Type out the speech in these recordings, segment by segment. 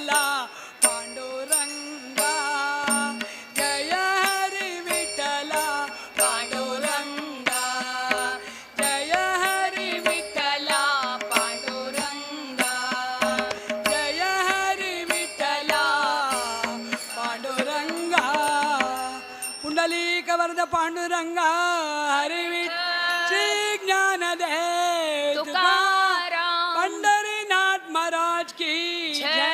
ವಿಠಲ ಪಾಂಡುರಂಗ ಜಯ ಹರಿ ವಿಠಲ ಪಾಂಡುರಂಗ ಜಯ ಹರಿ ವಿಠಲ ಪಾಂಡುರಂಗ ಜಯ ಹರಿ ವಿಠಲ ಪಾಂಡುರಂಗ ಪುಂಡಲೀಕ ವರದ ಪಾಂಡುರಂಗ ಹರಿ ಶ್ರೀ ಜ್ಞಾನದೇವ पंढरीनाथ महाराज की जय।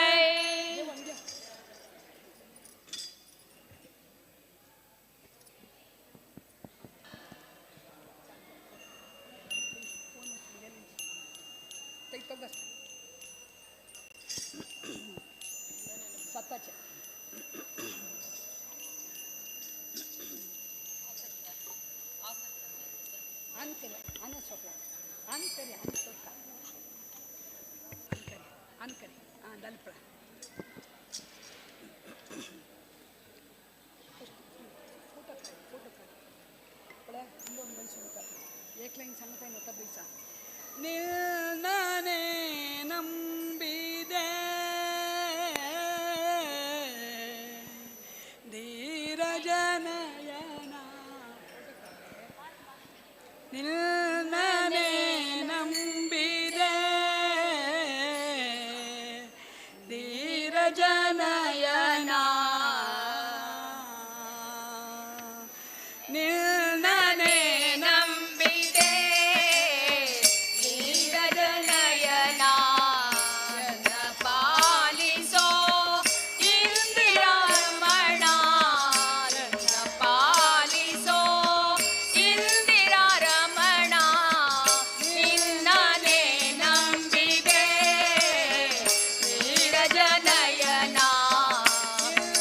ನಿನ್ನನೆ ನಂಬಿದೆ ಧೀರ ಜನಯನ ನಿನ್ನನೆ ನಂಬಿದೆ ಧೀರ ಜನಯನ ನಿನ್ನನೆ ನಂಬಿದೆ ಧೀರ ಜನಯನ ನನ್ನ ಪಾಲಿಸೋ ಇಂದಿರಾರಮಣ ನನ್ನ ಪಾಲಿಸೋ ಇಂದಿರಾರಮಣ ನಿನ್ನನೆ ನಂಬಿದೆ ಧೀರ ಜನಯನ ನಿನ್ನನೆ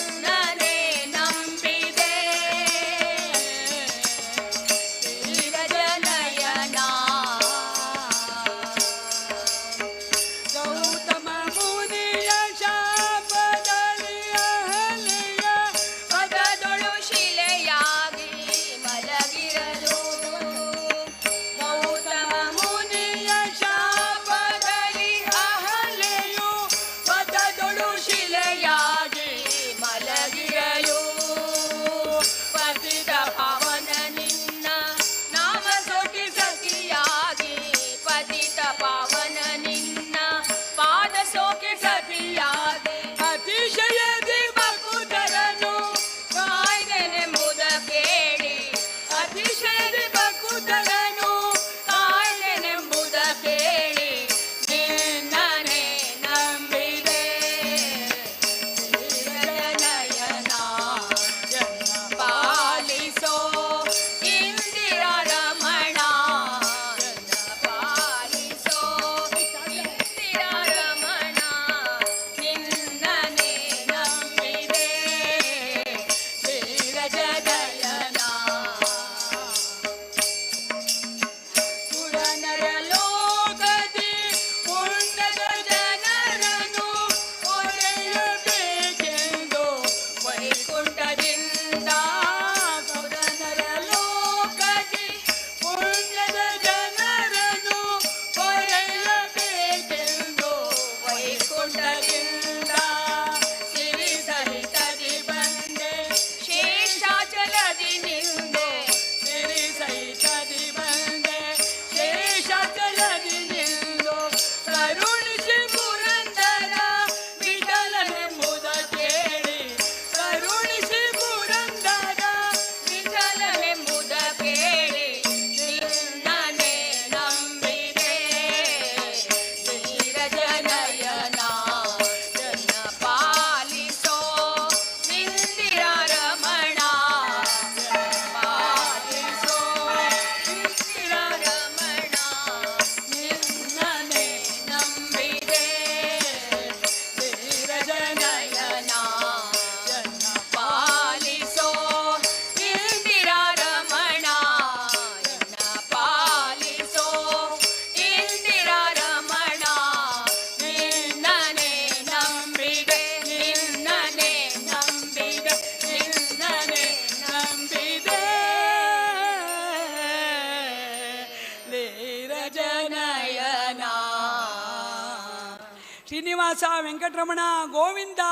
ಶ್ರೀನಿವಾಸ ವೆಂಕಟರಮಣ ಗೋವಿಂದ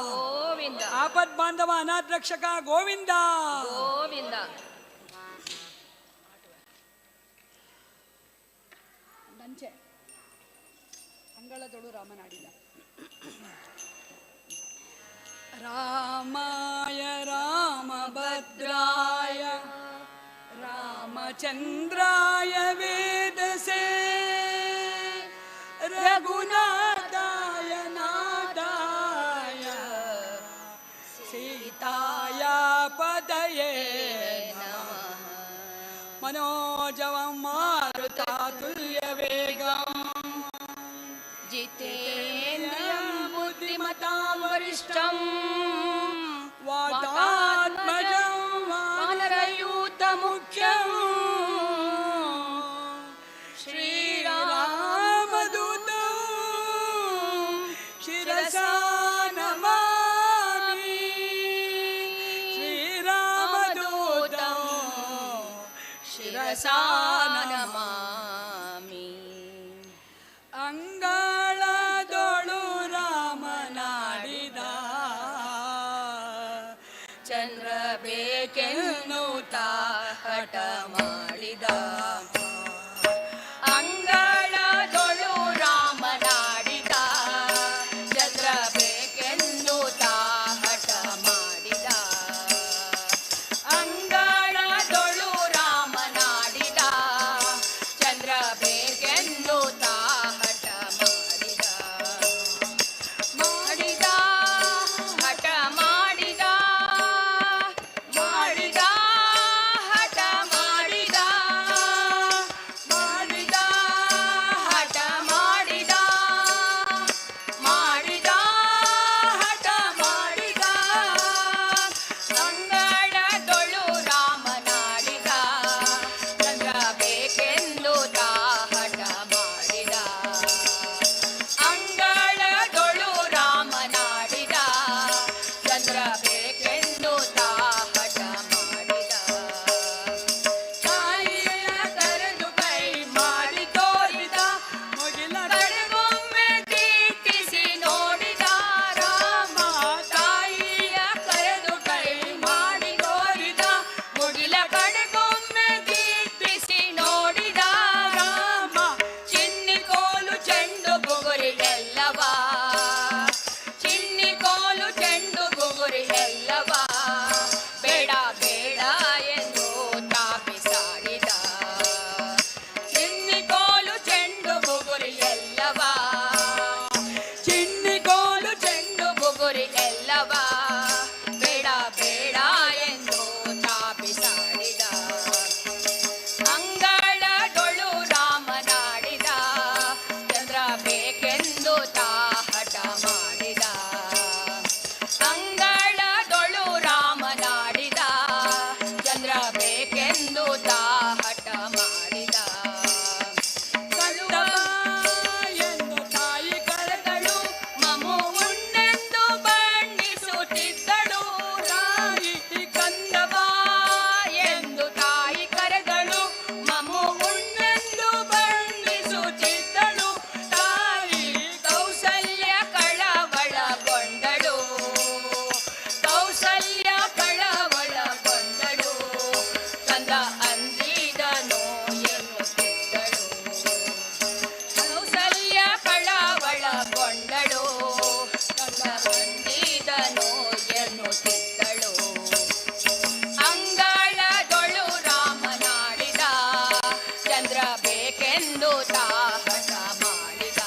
ಗೋವಿಂದ ಆಪದ್ ಬಾಂಧವ ಅನಾಥ ರಕ್ಷಕ ಗೋವಿಂದ ಗೋವಿಂದ. ನಂಚೆ ಅಂಗಳದೊಳು ರಾಮನಾಡಿದ ರಾಮಾಯ ರಾಮಭದ್ರಾಯ ರಾಮಚಂದ್ರಾಯ ವೇದಸೇ ರಘುನಾಥಾಯ ನಾಥಾಯ ಸೀತಾಯ ಪದಯೇ ನಮಃ ಮನೋಜವಂ ಮಾರುತಾತುಲ್ಯ ವೇಗಂ ಜಿತೇಂದ್ರಿಯಂ ಬುದ್ಧಿಮತಾಂ ವರಿಷ್ಠಂ ವಾತಾತ್ಮಜಂ ವಾನರಯೂತ ಮುಖ್ಯಂ ಶ್ರೀರಾಮದೂತಂ ಶಿರಸಾ ನಮಾಮಿ ಶ್ರೀರಾಮದೂತಂ ಶಿರಸಾ ನಮಾಮಿ. ಅಂಗಳದೊಳು ರಾಮನಾಡಿದ ಚಂದ್ರ ಬೇಕೆನ್ನುತ್ತ ಹಠ ಮಾಡಿದ. ಅಂಗಳದೊಳು ರಾಮನಾಡಿದ ಚಂದ್ರ ಬೇಕೆನ್ನುತ್ತ ಹಠ ಮಾಡಿದ. ಅಂಗಳದೊಳು ರಾಮನಾಡಿದ ಚಂದ್ರ ಬೇಕೆನ್ನುತ್ತ ಹಠ ಮಾಡಿದ. ಮಾಡಿದ ಹಠ ಮಾಡಿದ ಮಾಡಿದ ಹಠ ಮಾಡಿದ ಮಾಡಿದ ಹಠ ಮಾಡಿದ ಮಾಡಿದ ಹಠ ಮಾಡಿದ. ಅಂಗಳದೊಳು ರಾಮನಾಡಿದ ಚಂದ್ರ ಬೇಕೆಂದುತ್ತ ಹಠ ಮಾಡಿದ. ಅಂಗಳದೊಳು ರಾಮನಾಡಿದ ಚಂದ್ರ ಬೇಕೆಂದುತ್ತ ಹಠ ಮಾಡಿದ. ತಾಯಿಯ ಕರೆದು ಕೈ ಮಾಡಿ ತೋರಿದ ಮುಗಿಲ ಕಡೆಗೊಮ್ಮೆ ದಿಟ್ಟಿಸಿ ನೋಡಿದ ರಾಮ. ತಾಯಿಯ ಕರೆದು ಕೈ ಮಾಡಿ ತೋರಿದ ಮುಗಿಲ ಕಡೆಗೊಮ್ಮೆ ದಿಟ್ಟಿಸಿ ನೋಡಿದ ರಾಮ. ಚಿನ್ನಿ ಕೋಲು ಚೆಂಡು ಬುಗುರಿ ಎಲ್ಲವ ಚಿನ್ನಿ ಕೋಲು ಚೆಂಡು ಬುಗುರಿ ಎಲ್ಲವ ಬೇಡ ಬೇಡ ಎಂದು ತಾಪಿಸಾಡಿದ. ಚಿನ್ನಿ ಕೋಲು ಚೆಂಡು ಬುಗುರಿ ಎಲ್ಲವ ಚಿನ್ನಿ ಕೋಲು ಚೆಂಡು ಬುಗುರಿ ಎಲ್ಲವ ಬೇಡ ಬೇಡ ಎಂದು ತಾಪಿಸಾಡಿದ. ಅಂಗಳದೊಳು ರಾಮನಾಡಿದ ಚಂದ್ರ ಬೇಕೆಂದು ಹಠ ಮಾಡಿದ. ಅಂಗಳದೊಳು ರಾಮನಾಡಿದ ಚಂದ್ರ ಬೇಕೆಂದು ಹಠ ಮಾಡಿದ. ಕಳುವ ಎಂದು ತಾಯಿ ಕರೆದಳು ಮಮು ಉಣ್ಣೆಂದು ಬಣ್ಣಿಸುತ್ತಿದ್ದಳು. ತಾಯಿ ಕಂದವ ಎಂದು ತಾಯಿ ಕರೆದಳು ಮಮು ಉಣ್ಣೆಂದು ಬಣ್ಣಿಸುತ್ತಿದ್ದಳು. ತಾಯಿ ಕೌಸಲ್ಯ ಕಳವಳಗೊಂಡಳು ಕೌಸಲ್ಯ ಕಳವಳಗೊಂಡಳು. ಕಂದ ಅಂದಿದನು ಎನ್ನುತ್ತಿದ್ದಳು. ಕೌಸಲ್ಯ ಕಳವಳಗೊಂಡಳು ಕಂದ ಅಂದಿದನು ಎನ್ನುತ್ತಿದ್ದಳು. ಅಂಗಳದೊಳು ರಾಮನಾಡಿದ ಚಂದ್ರ ಬೇಕೆಂದು ಹಠ ಮಾಡಿದ.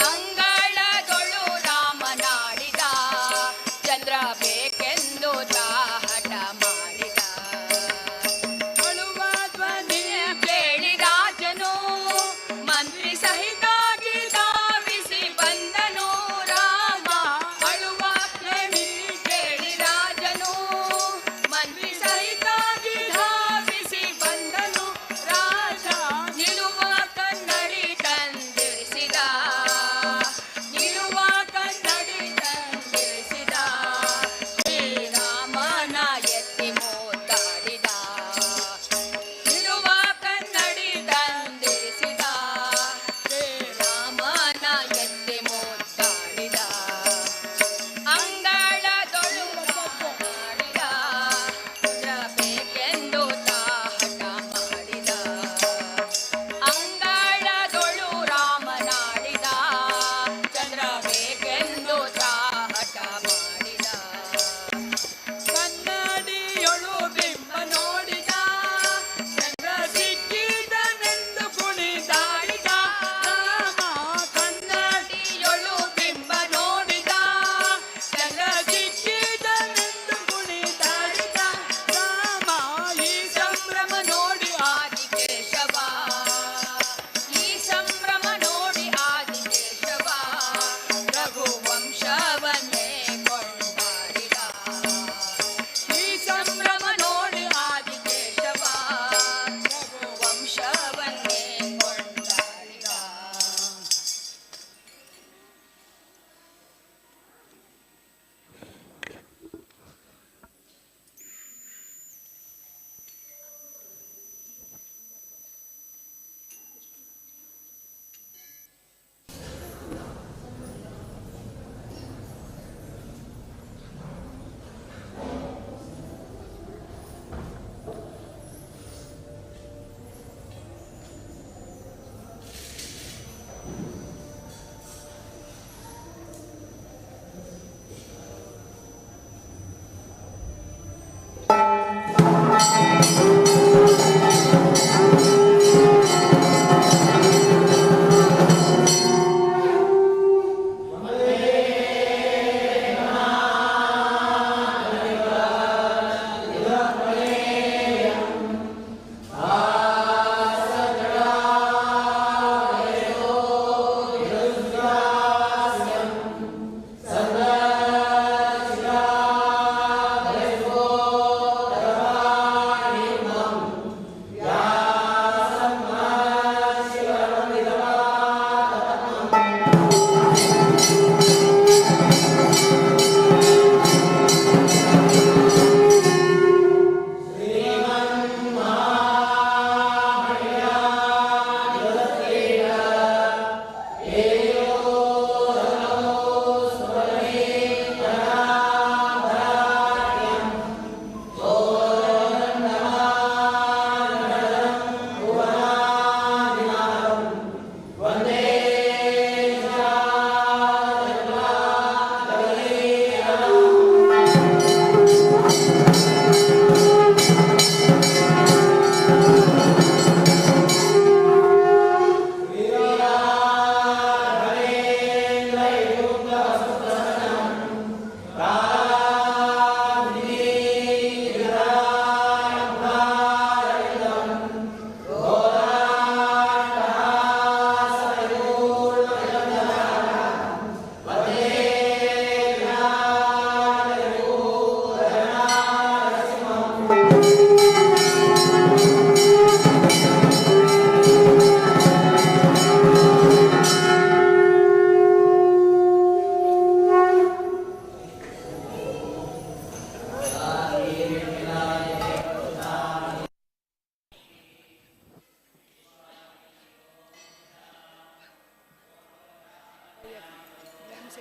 ಅಂಗಳದೊಳು ರಾಮನಾಡಿದ ಚಂದ್ರ ಬೇಕೆಂದು ಹಠ ಮಾಡಿದ. ಅಳುವ ಧ್ವನಿಯ ಕೇಳಿ ರಾಜನು ಮಂತ್ರಿ ಸಹಿತಾಗಿ ಧಾವಿಸಿ ಬಂದನು ರಾಮ. ಅಳುವ ಧ್ವನಿ ಕೇಳಿ ರಾಜನು ಮಂತ್ರಿ ಸಹಿತಾಗಿ ಧಾವಿಸಿ ಬಂದನು ರಾಜ. ನಿಲುವ ಕನ್ನಡಿ ತಂದಿರಿಸಿದ ನಿಲುವ ಕನ್ನಡಿ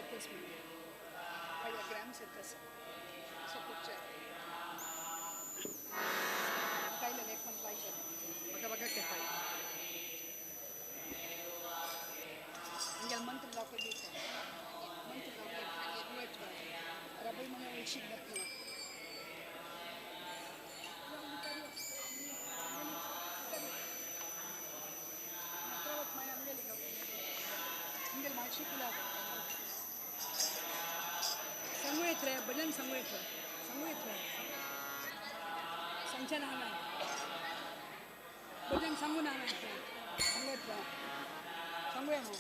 येतेच म्हणजे काही ग्रॅम्स येतच असं खूपच्या काही लेख पण पाहिजे बघा बघा ते पाहिजे ಹಿಂಗೆ ಮಂತ್ರ ಹಾಕೋದಿತ್ತು ಮಂತ್ರ ಹಾಕಿ ರಬೈ ಮನೆ ಉಳ್ಸಿಗೆ ಬರ್ತೀವಿ ಹಿಂಗೆ ಮಾಡಿಸಿಲ್ಲ ಸಂಗಯಿತ್ರೆ ಭಜನ್ ಸಂಗಯಿತ್ರೆ ಸಂಚನಾನ ಭಜನ್ ಸಂಗುನಾನ ಸಂಗಯಿತ್ರೆ ಸಂಗಯನ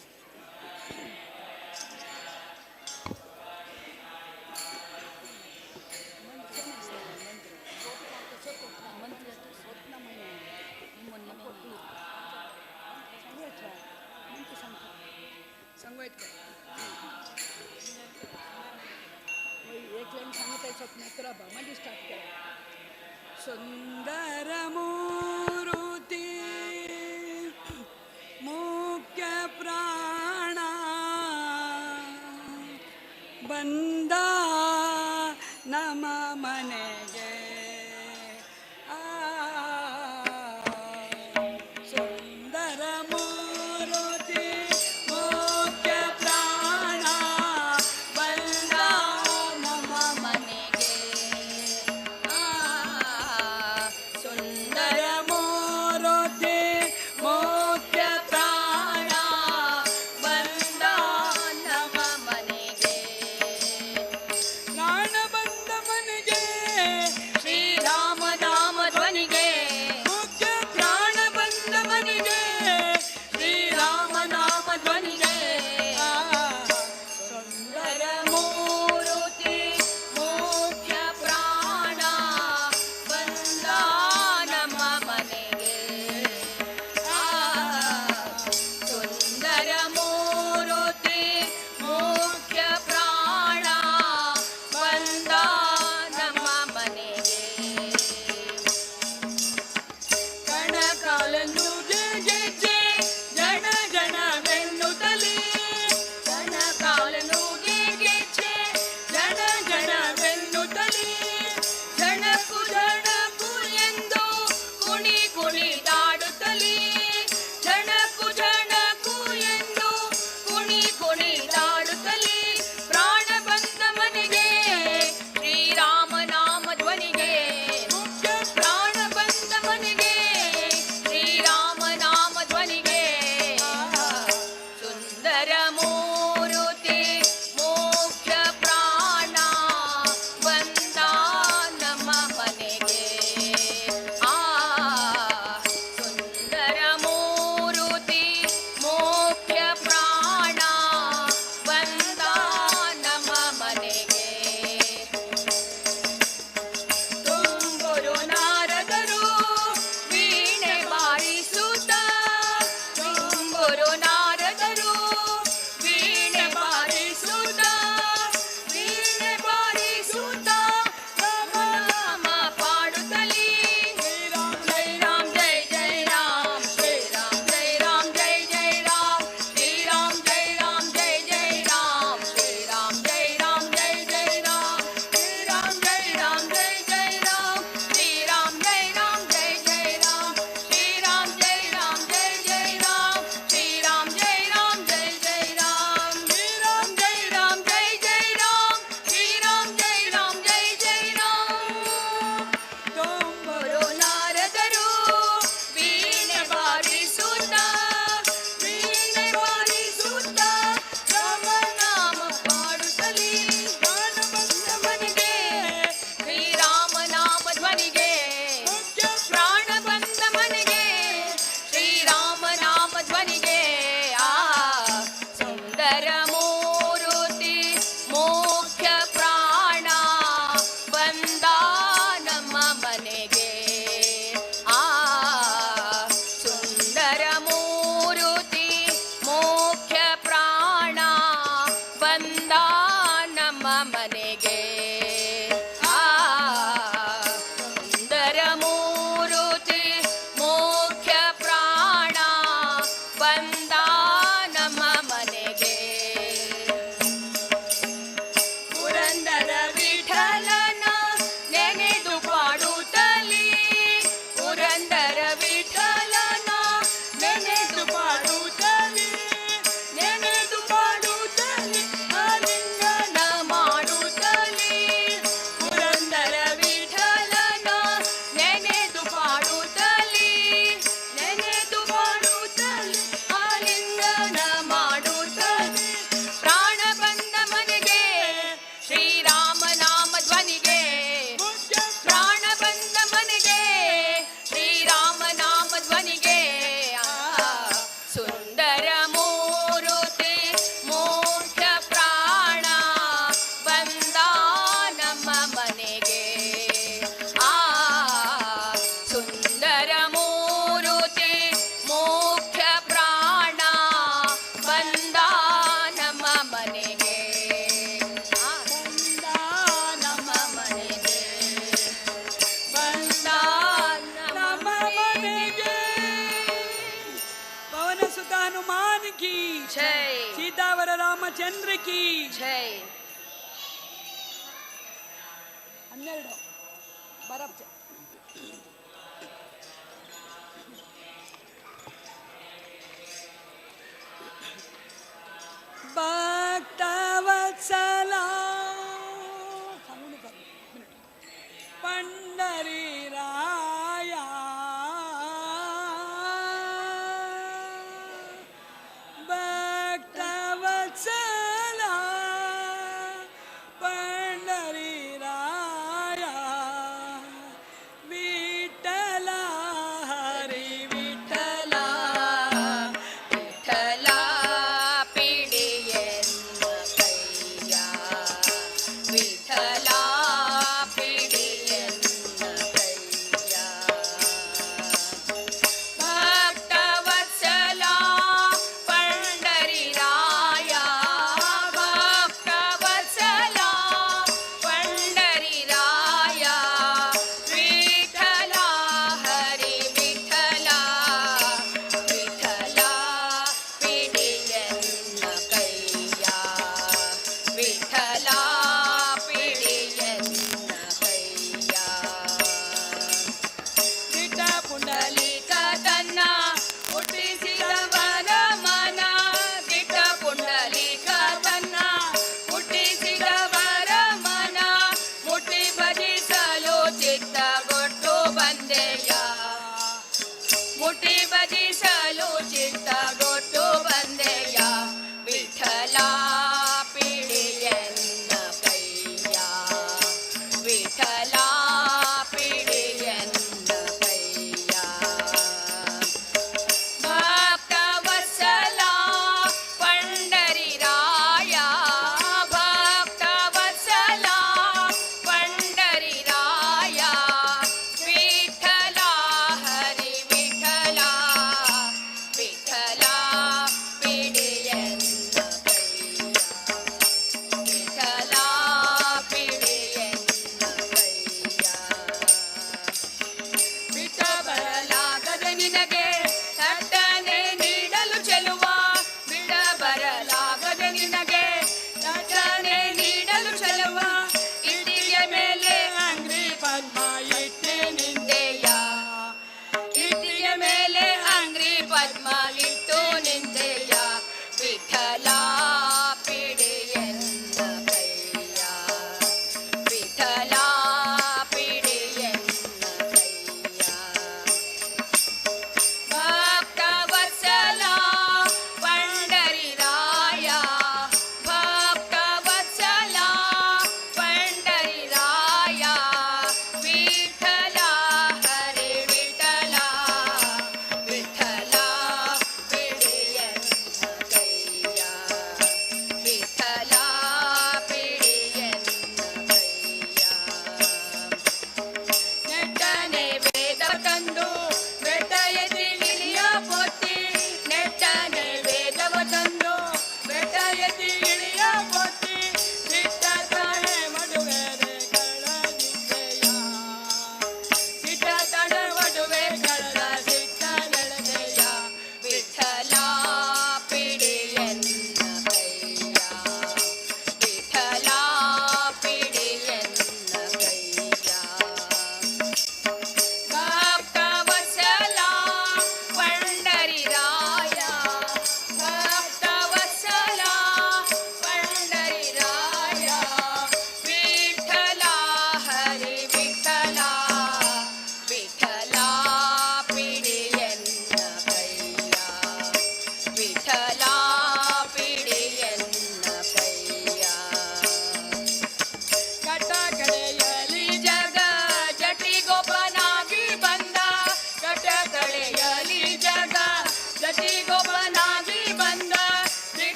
संगीत एक लाइन सांगता स्वप्न तर म्हणजे स्टार्ट करा सुंदर मूर्ती मुख्य प्राणा बंदा नम मनेगे सुंदर मूर्ती मुख्य प्राणा बंदा नम मनेगे सुंदर मूर्ती मुख्य प्राणा बंदा नम मनेगे प्राण बंद मनेगे श्री राम नाम ध्वनिगे मुख्य प्राण बंद मनेगे श्री राम नाम ध्वनिगे सुंदर मूर्ति मुख्य प्राण बंदा नम मनेगे सुंदर मूर्ति मुख्य प्राण बंदा नम मनेगे ಕಣಕಾಲನ್ನು ಗೆಜ್ಜೆ ಜನ ಜನವೆನ್ನುತ್ತಲೇ ಕಣಕಾಲನ್ನು ಗೆಜ್ಜೆ ಜನ ಜನವೆನ್ನುತ್ತಲೇ ಜನಕು ಜನಕು ಎಂದು ಕುಣಿ ಕುಣಿದಾಡುತ್ತಲೇ ಜನಕು ಜನಕು ಎಂದು ಕುಣಿ ಕುಣಿದಾಡುತ್ತಲೇ ಪ್ರಾಣ ಬಂದ ಮನೆಗೆ ಶ್ರೀರಾಮ ನಾಮ ಧ್ವನಿಗೆ ಮುಖ್ಯ ಪ್ರಾಣ ಬಂದ ಮನೆಗೆ ಶ್ರೀರಾಮ ನಾಮ ಧ್ವನಿಗೆ ಸುಂದರ ಮೂರ್ತಿ ಮುಖ್ಯ ಪ್ರಾಣ ಬಂದ ನಮ್ಮ ಮನೆಗೆ ಸುಂದರ ಮೂರ್ತಿ ಮುಖ್ಯ ಪ್ರಾಣ ಬಂದ ನಮ್ಮ ಮನೆಗೆ ತುಂಬುರು ನಾರದರು ವೀಣೆ ಬಾರಿಸುತ್ತ ತುಂಬುರು ನಾರದರು ವೀಣೆ ಬಾರಿಸುತ್ತ ವೀಣೆ ಬಾರಿಸುತ್ತ ರಾಮ ಪಾಡುತ್ತಲೇ ಜೈ ರಾಮ್ ಜೈ ಜೈ ರಾಮ್ ಶ್ರೀರಾಮ್ ಜೈ ರಾಮ್ ಜೈ ಜೈ ರಾಮ್ ಶ್ರೀರಾಮ್ ಜೈ ರಾಮ್ ಜೈ ಜೈ ರಾಮ್ ಶ್ರೀರಾಮ್ ಜೈ ರಾಮ್ ಜೈ ಜೈ ರಾಮ್ ಶ್ರೀರಾಮ್ ಜೈ ರಾಮ್ ಜೈ ಜೈ ರಾಮ್ ಶ್ರೀರಾಮ್ ಜೈ ರಾಮ್ ಜೈ ಜೈ ರಾಮ್ ಶ್ರೀರಾಮ್ ಜೈ ರಾಮ್ ಜೈ ಜೈ ರಾಮ್ ಶ್ರೀರಾಮ್ ಜೈ ರಾಮ್ ಜೈ ಜೈ ರಾಮ್ ಶ್ರೀರಾಮ್ ಜೈ ರಾಮ್ ಜೈ ಜೈ ರಾಮ್ ಶ್ರೀರಾಮ್ ಜೈ ರಾಮ್ ಜೈ ಜೈ ರಾಮ್ ತುಂಬುರು ನಾರದರು ವೀಣೆ ಬಾರಿಸುತ್ತ ವೀಣೆ ಬಾರಿಸುತ್ತ ರಾಮನಾಮ ಪಾಡುತ್ತಲೇ ಪ್ರಾಣ ಬಂದ ಮನೆಗೆ ಶ್ರೀರಾಮ ನಾಮ ಧ್ವನಿಗೆ ಮುಖ್ಯ ಪ್ರಾಣ ಬಂದ ಮನೆಗೆ ಶ್ರೀರಾಮ ನಾಮ ಧ್ವನಿಗೆ ಸುಂದರ ಮೂರ್ತಿ ಮುಖ್ಯ ಪ್ರಾಣ ಬಂದ ನಮ್ಮ ಮನೆಗೆ ಸುಂದರ ಮೂರ್ತಿ ಮುಖ್ಯ ಪ್ರಾಣ ಬಂದ ನಮ್ಮ ಮನೆಗೆ ಸುಂದರ ಮೂರ್ತಿ ಮುಖ್ಯ ಪ್ರಾಣ ಬಂದ ನಮ್ಮ ಮನೆಗೆ रामचंद्र की जय 12 ಬರಪ್ಪ भक्तवत्सल सांगू नका पंढरीराया भक्तवत्सल पंढरीराया विठ्ठल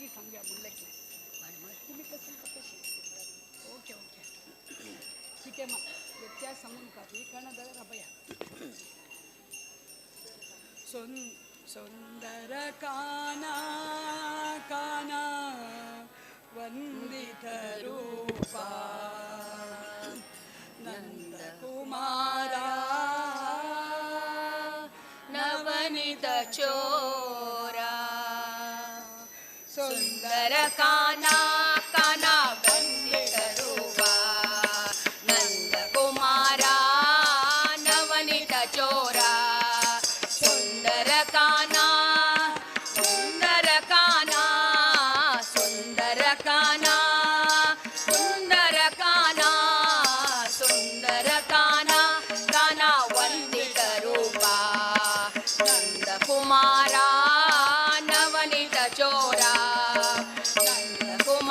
मागी सांगूया म्हणलें तुम्ही कसं कशी ओके ओके ठीक आहे मग व्यत्यास सांगू नका ही करणं जरा बया सुंदर काना काना वंदित रूपा नंद कुमारा नवनीत चोरा सुंदर काना काना वंदित रूपा नंद कुमारा नवनीत चोरा सुंदर काना सुंदर काना सुंदर काना सुंदर काना सुंदर काना काना वंदित रूपा नंद कुमारा नवनीत चोरा नंद कुमारा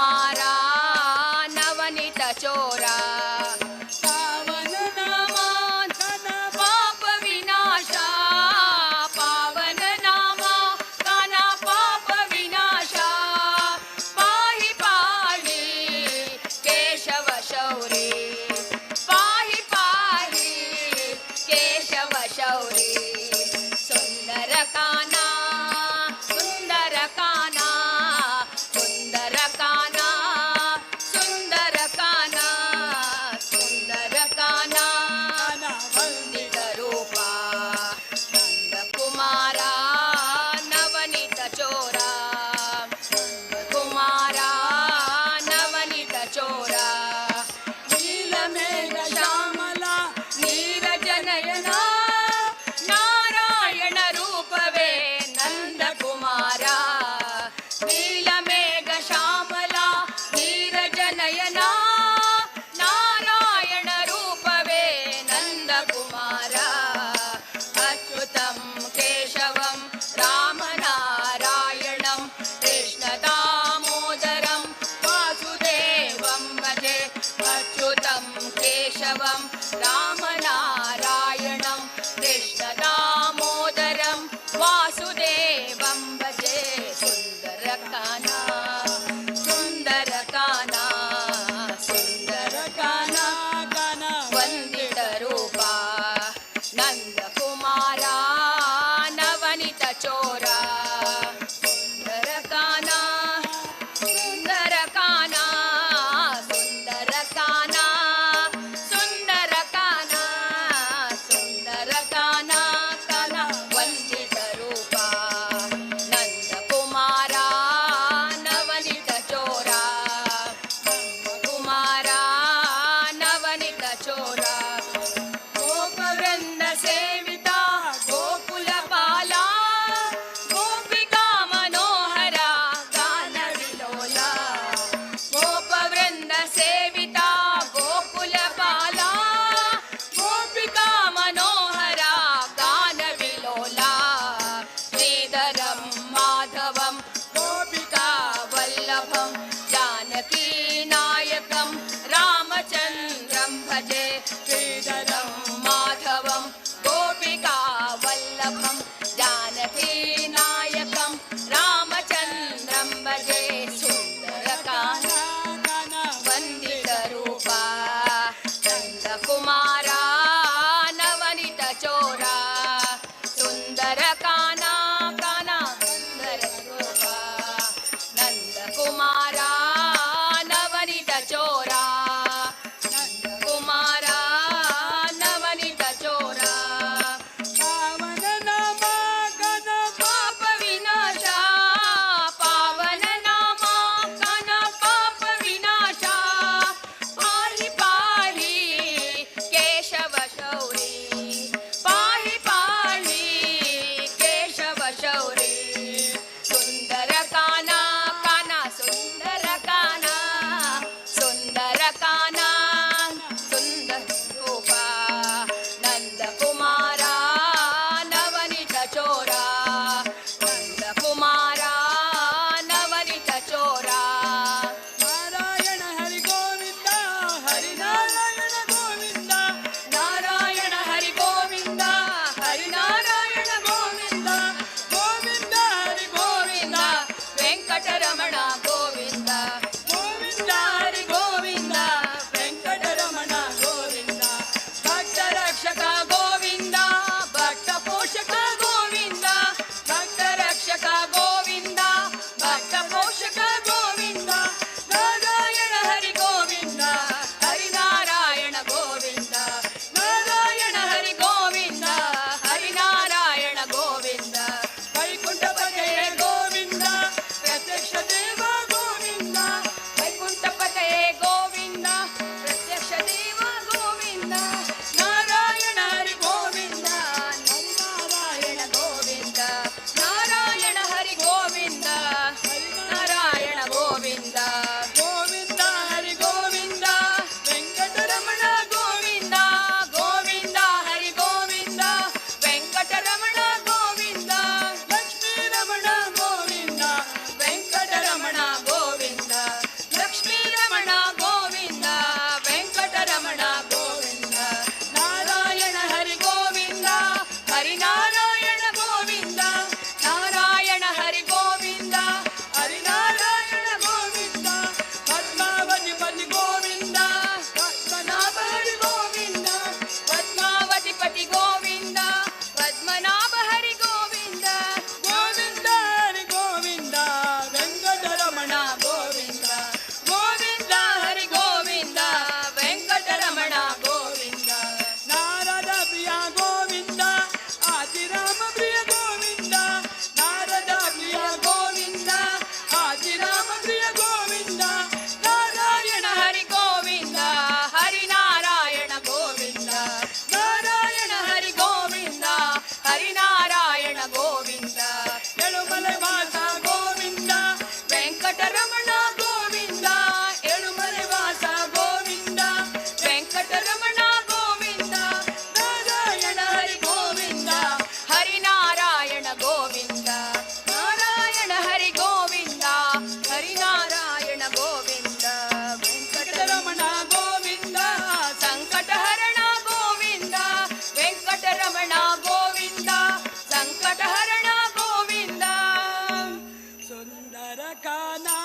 काना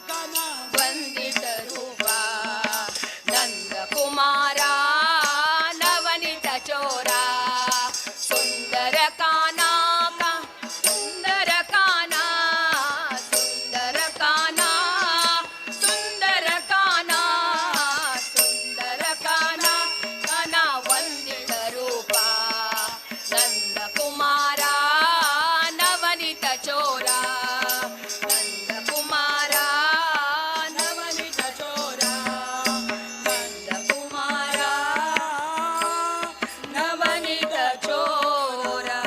काना वंदित रूपा नंदकुमारा नवनीत चोरा सुंदर काना सुंदर काना सुंदर काना सुंदर काना सुंदर काना काना वंदित रूपा नंदकुमारा नवनीत चोरा नंदकुमारा नवनीत चोरा नंदकुमारा नवनीत चोरा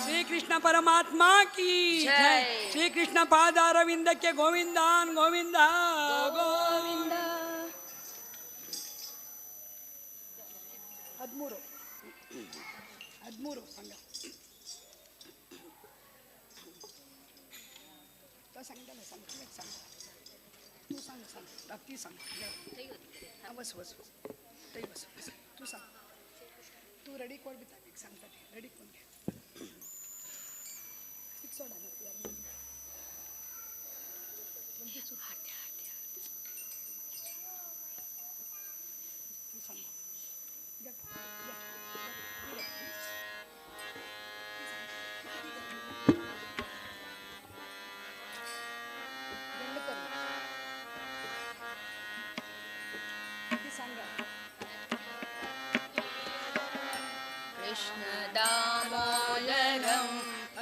श्री कृष्ण परमात्मा की जय। श्री कृष्ण पादारविंदಕ್ಕೆ ಗೋವಿಂದಾನ್ ಗೋವಿಂದ ಗೋವಿಂದ 13 ಸಂಘ संघाला संघ संघ तू सांग सांग ती सांग बस बस बस ते बस बस तू सांग तू रेडी कोण बिता एक सांगता रेडी कोण घे फिक्स सोडा ना यार कोणती सुट तू सांग घे कृष्ण दामोदरम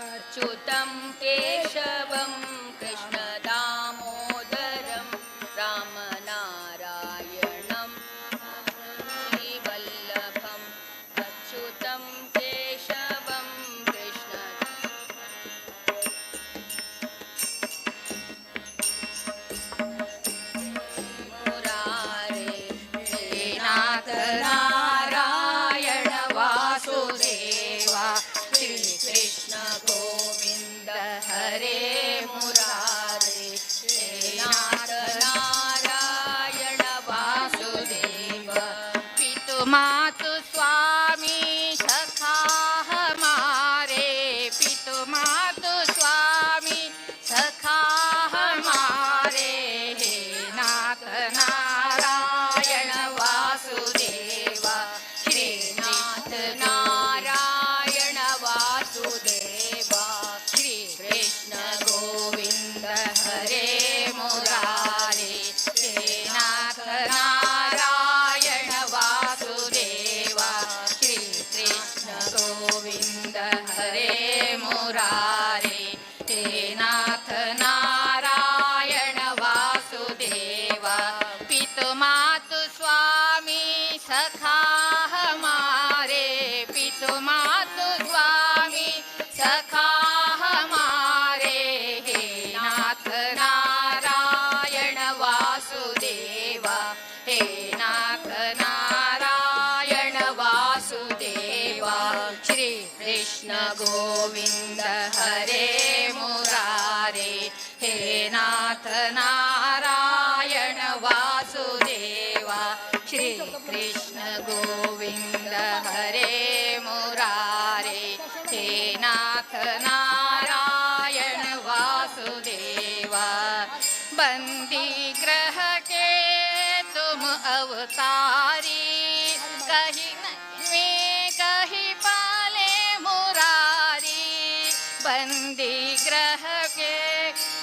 अच्युतम केशवम कृष्ण दामोदरम राम नारायणम वल्लभम अच्युतम केशवम कृष्ण मुरारे हे नाथ नारायण वासुदेवा श्री कृष्ण गोविंद हरे मुरारे हे नाथ नारायण वासुदेव पितु मातु स्वामी सखा हमारे पितु मातु स्वामी सखा हमारे हे नाथ नारायण वासुदेवा श्रीनाथ नारायण वासुदेवा श्री कृष्ण गोविंद हरे मुरारे हे नाथ नारायण वासुदेवा श्री कृष्ण गोविंद हरे मुरारे हे नाथ नारायण वासुदेवा पितु मातु स्वामी सखा हमारे पितु मातु स्वामी सखा हमारे हे नाथ नारायण वासुदेवा हे नाथ नारायण वासुदेवा श्री कृष्ण गोविंद हरे मुरारे हे नाथ नारायण वासुदेवा श्री कृष्ण गोविंद हरे मुरारे हे नाथ नारायण वासुदेवा बंदी ग्रह के तुम अवतारी कहीं में कहीं पाले मुरारी बंदी ग्रह के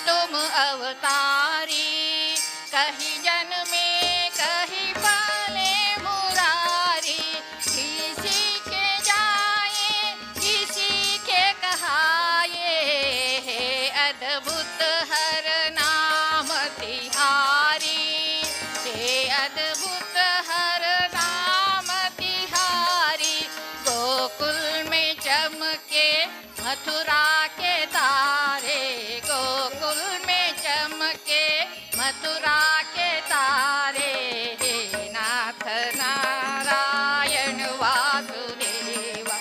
तुम अवतारी कहीं जन्मे कहीं पाले मुरारी किसी के जाए किसी के कहाए हे अद्भुत हर नाम तिहारी हे अद्भुत हर नाम तिहारी गोकुल में चमके मथुरा के तारे गोकुल में चमके मथुरा के तारे हे नाथ नारायण वासुदेवा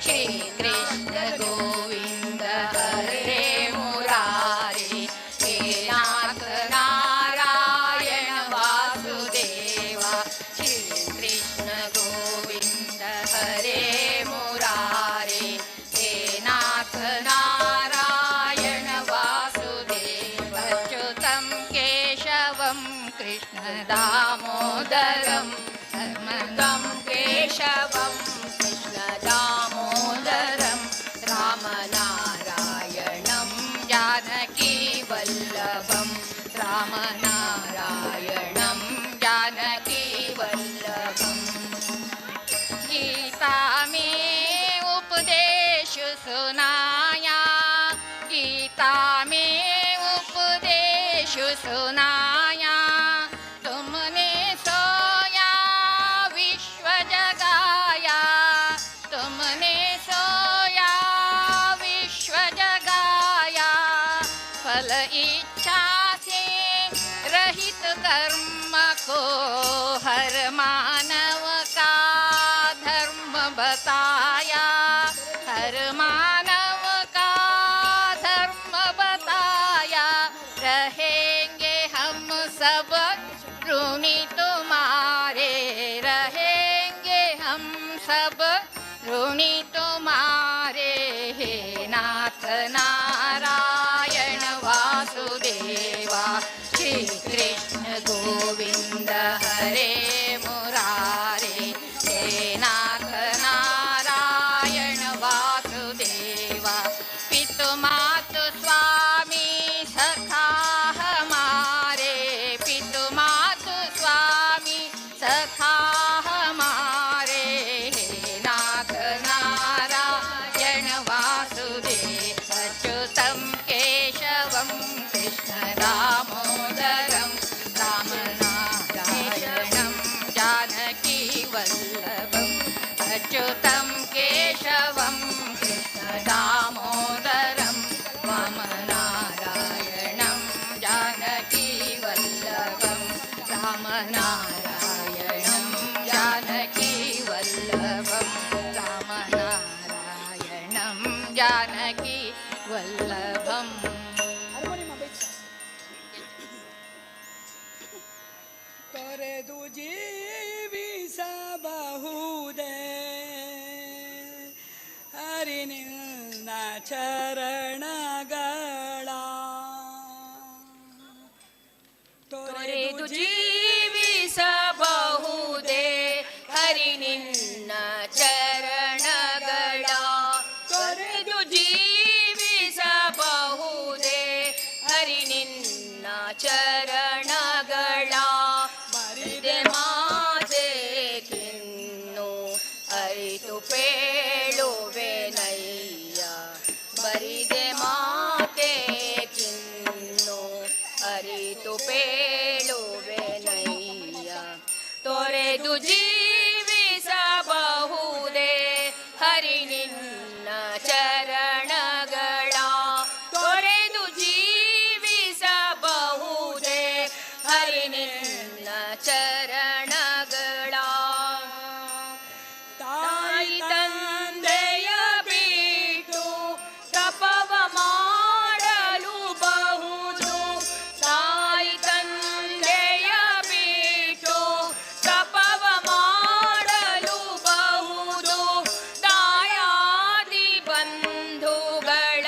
श्री कृष्ण गोविंद हरे मुरारे हे नाथ नारायण वासुदेवा श्री कृष्ण गोविंद हरे मुरारे हे नाथ नारायण वासुदेव कृष्ण दामोदरं धर्मदं केशवं कृष्ण दामोदरं रामनारायणं जानकी वल्लभं रामनारायणं जानकी वल्लभम् गीता में उपदेश सुनाया गीता में उपदेश सुनाया तुमने सोया विश्व जगाया तुमने सोया विश्व जगाया फल इच्छा से रहित कर्म को हर मानव का धर्म बताया हर मानव का धर्म बताया रहेंगे हम सब ऋणी तुम्हारे रहेंगे हम सब ऋणी तुम्हारे हे नाथ नारायण वासुदेवा श्री कृष्ण गोविंद हरे मुरारे हे नाथ नारायण वासुदेवा पितु मातु स्वामी सखा हमारे पितु मातु स्वामी सखा हमारे हे नाथ नारायण वासुदेव अच्युतं केशवं कृष्ण दामोदरं रामनारायणं जानकी वल्लभम् अच्युतं केशवं कृष्ण दामोदरं रामनारायणं जानकी वल्लभं रामनारायणं जानकी वल्लभं रामनारायणं जानकी वल्लभम् ತೊರೆದು ಜೀವಿಸಬಹುದೇ ಹರಿನಿನ್ನ ಚರಣಗಳ ತೊರೆದು ಜೀವಿಸಬಹುದೇ ಹರಿ ನಿನ್ನ ಚರಣಗಳ ತೊರೆದು ಜೀವಿಸಬಹುದೇ ಹರಿ ನಿನ್ನ ಚರಣಗಳ ಮರಿದೆ ಮಾತೆ ಕಿನ್ನು ಅರಿತು ಪೇಳುವೆನಯ್ಯ ಬರಿದೆ ಮಾತೆ ಕಿನ್ನು ಅರಿತು ಪೇಳುವೆನಯ್ಯ ತೊರೆದು ಜೀವಿಸಬಹುದೇ ಹರಿ ನಿನ್ನ ಚರಣಗಳ ತೊರೆದು ಜೀವಿಸಬಹುದೇ ಹರಿ ನಿನ್ನ ಚರಣಗಳ ತಾಯಿ ತಂದೆಯ ಬಿಟ್ಟು ತಪವ ಮಾಡಲು ಬಹುದು ತಾಯಿ ತಂದೆಯ ಬಿಟ್ಟು ತಪವ ಮಾಡಲು ಬಹುದು ದಾಯಾದಿ ಬಂಧುಗಳ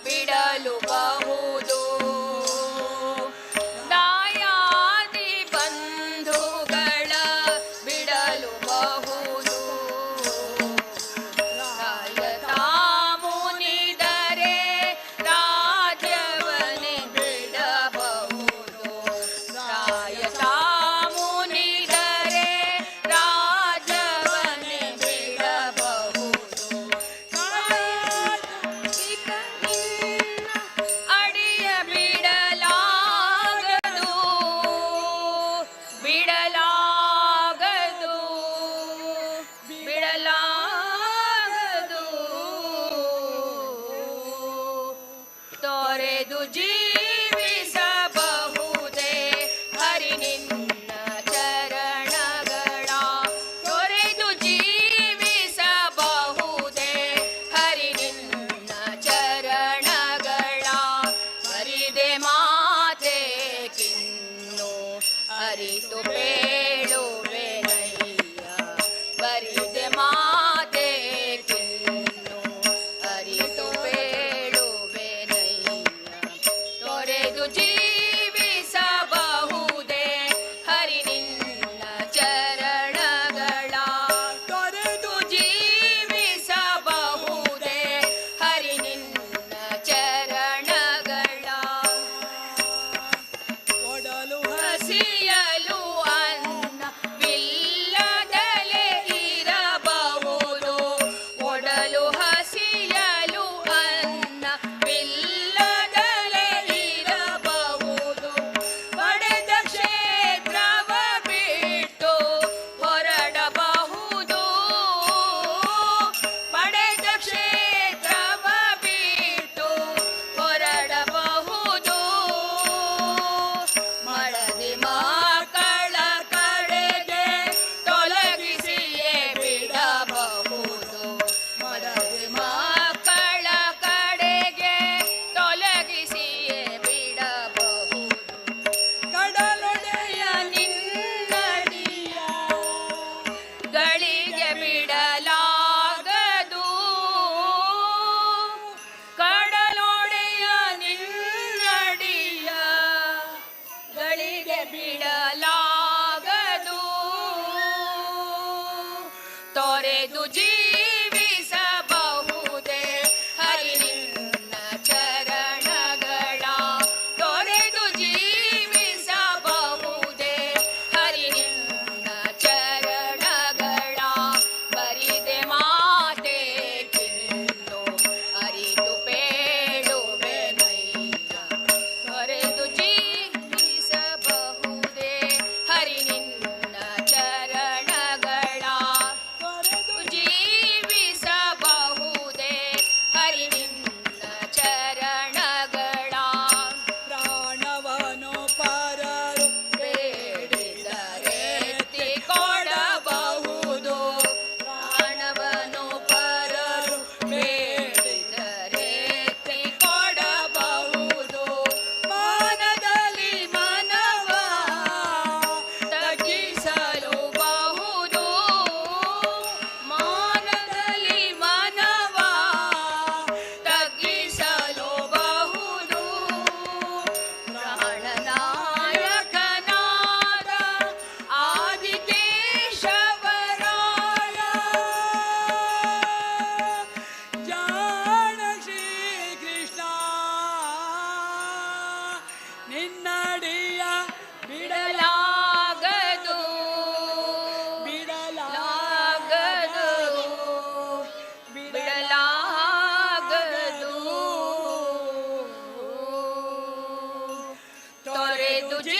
ಬಿಡಲು ಬಹುದು ದಾಯಾದಿ ಬಂಧುಗಳ ಬಿಡಲು ಬಹುದು ರಾಯತಾ ಮುನಿದರೆ ರಾಜ್ಯವನ್ನೇ ಬಿಡಬಹುದು ರಾಯತಾ ಮುನಿದರೆ ರಾಜ್ಯವನ್ನೇ ಬಿಡಬಹುದು ಅಡಿಯ ಬಿಡಲಾಗದು ಬಿಡಲಾಗದು ಬಿಡಲಾಗದು ತೊರೆದು ಜೀವಿಸಬಹುದೇ ಹರಿ ನಿನ್ನ ಚರಣಗಳ ತೊರೆದು ಜೀವಿಸಬಹುದೇ ಹರಿ ನಿನ್ನ ಚರಣಗಳ ಬರಿದೆ ಮಾತೆ ಕಿನ್ನು ಅರಿತು ಪೇಳುವೆನಯ್ಯ ಬರಿದೆ ಮಾತೆ ಕಿನ್ನು ಅರಿತು ಪೇಳುವೆನಯ್ಯ ತೊರೆದು ಜೀವಿಸಬಹುದೇ ತೊರೆದು ಜೀವಿಸಬಹುದೇ ಹರಿ ನಿನ್ನ ಚರಣಗಳ ತೊರೆದು ಜೀವಿಸಬಹುದೇ ಹರಿ ನಿನ್ನ ಚರಣಗಳ ಬರಿದೆ ಮಾತೆ ಕಿನ್ನು ಅರಿತು ಬೇಡುವೆನಯ್ಯ ತೊರೆದು ಜೀವಿಸಬಹುದೇ ಹರಿ ನಿನ್ನ ಚರಣಗಳ ತೊರೆದು ಜೀವಿಸಬಹುದೇ ಹರಿ ನಿನ್ನ ಚರಣಗಳ ಪ್ರಾಣವನು ಪರರು ಬೇಡಿದರೆತ್ತಿ ಕೊಡಬಹುದು ಪ್ರಾಣವನು ಪರರು ಬೇಡಿದರೆತ್ತಿ ಕೊಡಬಹುದು ಮಾನದಲ್ಲಿ ಮನವ ತಗ್ಗಿಸಲು ಬಹುದು ಮಾನದಲ್ಲಿ ಮನವ ತಗ್ಗಿಸಲು ಬಹುದು ಪ್ರಾಣನಾಯಕನಾದ ಆದಿಕೇಶವರಾಯ ಜಾಣ ಶ್ರೀ ಕೃಷ್ಣ ನಿನ್ನಡಿಯ ಬಿಡಲಾಗದು ಬಿಡಲಾಗದು ಬಿಡಲಾಗದು ತೊರೆದು ಜೀ